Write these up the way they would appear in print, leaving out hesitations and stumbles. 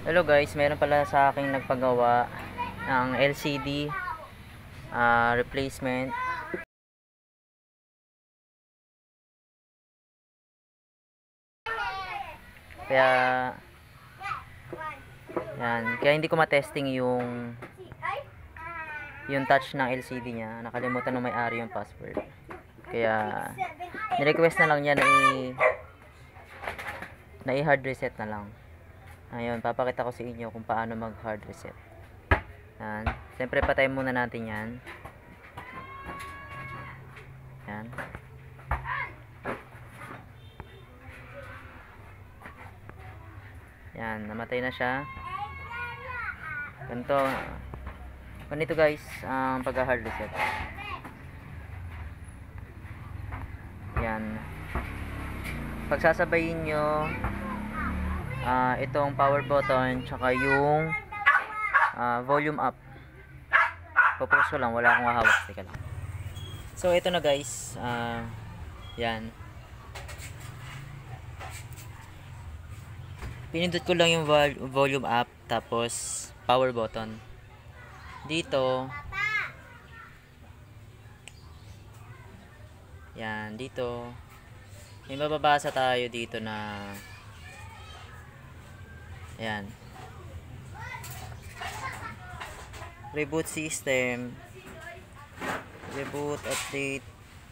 Hello guys, meron pala sa aking nagpagawa ng LCD replacement. Kaya kaya hindi ko ma-testing yung touch ng LCD niya. Nakalimutan ng may-ari yung password. Kaya ni-request na lang niya na i-hard reset na lang. Ngayon, papakita ko sa inyo kung paano mag-hard reset. Yan. Siyempre, patayin muna natin yan. Yan. Yan, namatay na siya. Ganito guys, ang pag-hard reset. Yan. Pagsasabayin nyo itong power button tsaka yung volume up. Pupus ko lang, wala akong hahawak. Teka lang. So ito na guys, yan. Pinindot ko lang yung volume up tapos power button. Dito yan, dito may mababasa tayo dito na ayan, reboot system, reboot update.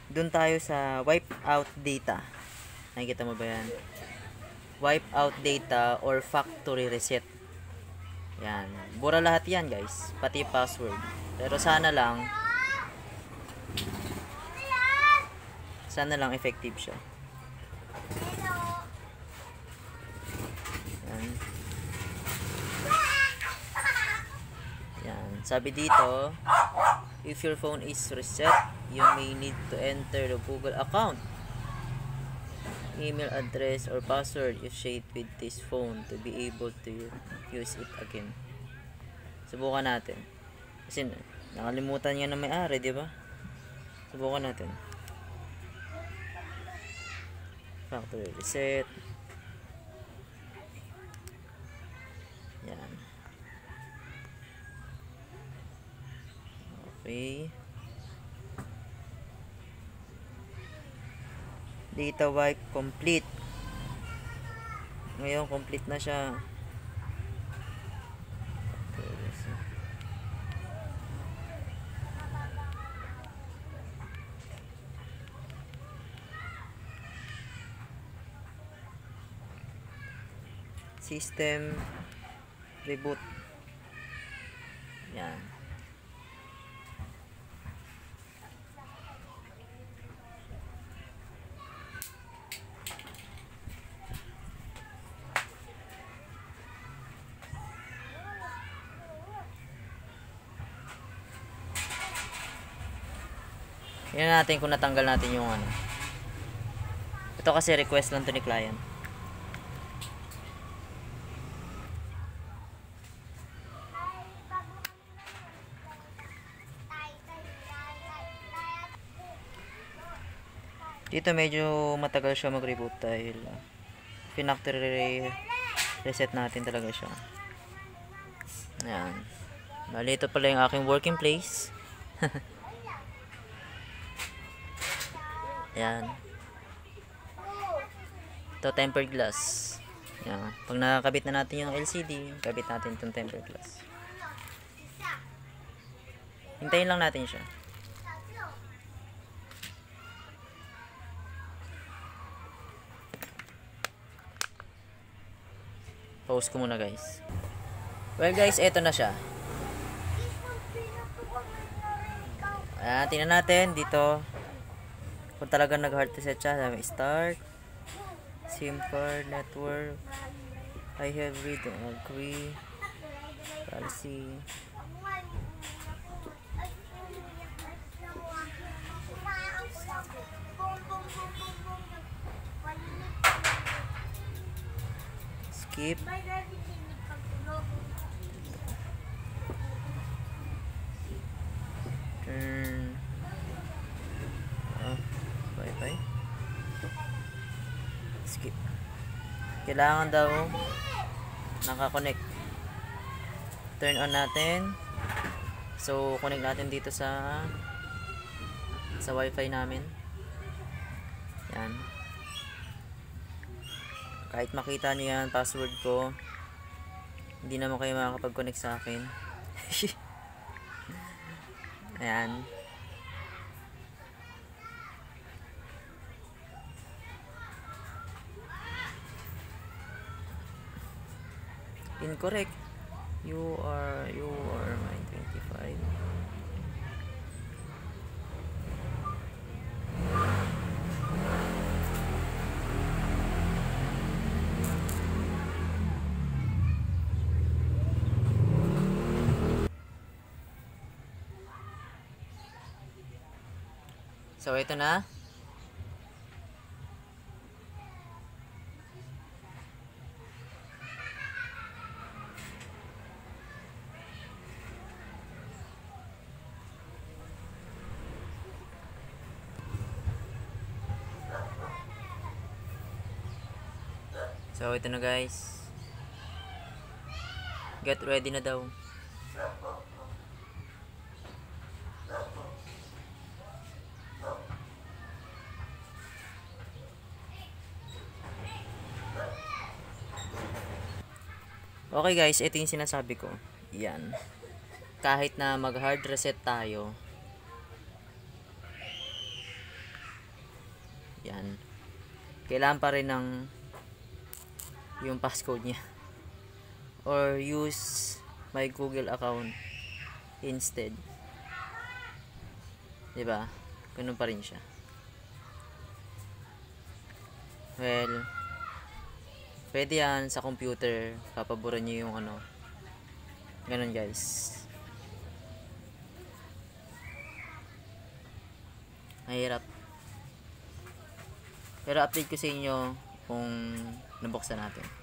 Doon tayo sa wipe out data. Nakikita mo ba yan? Wipe out data or factory reset. Yan, bura lahat yan guys, pati password. Pero sana lang effective siya. Yan, sabi dito, if your phone is reset, you may need to enter the Google account, email address or password you shared with this phone to be able to use it again. Subukan natin. Kasi nakalimutan niya na may-ari, di ba? Subukan natin. Factory reset. Yan. Okay. Data wipe complete. Ngayon complete na siya. System reboot. Yan. Tingnan natin kung natanggal natin yung ano. Ito kasi request lang to ni client. Dito medyo matagal siya mag-reboot dahil factory reset natin talaga siya. Ayan. Bali, ito pala yung aking working place. Ayan. Ito tempered glass. Ayan. Pag nakakabit na natin yung LCD, kabit natin itong tempered glass. Hintayin lang natin siya. Pause ko muna guys. Well guys, eto na siya. Ayan, tingnan natin dito kung talagang nag-hard reset siya. Sabi, start, SIM card, network, I have read and agree, policy. Skip. Turn off Wi-Fi. Skip. Kailangan daw nakakonect. turn on natin. So, connect natin dito sa wifi namin. Yan. Kahit makita nyo yan, password ko, hindi naman kayo makakapag-connect sa akin. Ayan. Incorrect. You are my 25. So, ito na. So, ito na guys. Get ready na daw. Okay guys, ito yung sinasabi ko. Yan. Kahit na mag hard reset tayo. Yan. Kailangan pa rin ng yung passcode niya. Or use my Google account instead. Diba? Ganun pa rin siya. Well, pwede yan sa computer. Papaboran nyo yung ano. Ganun guys. Mahirap. Pero update ko sa inyo kung nabuksan natin.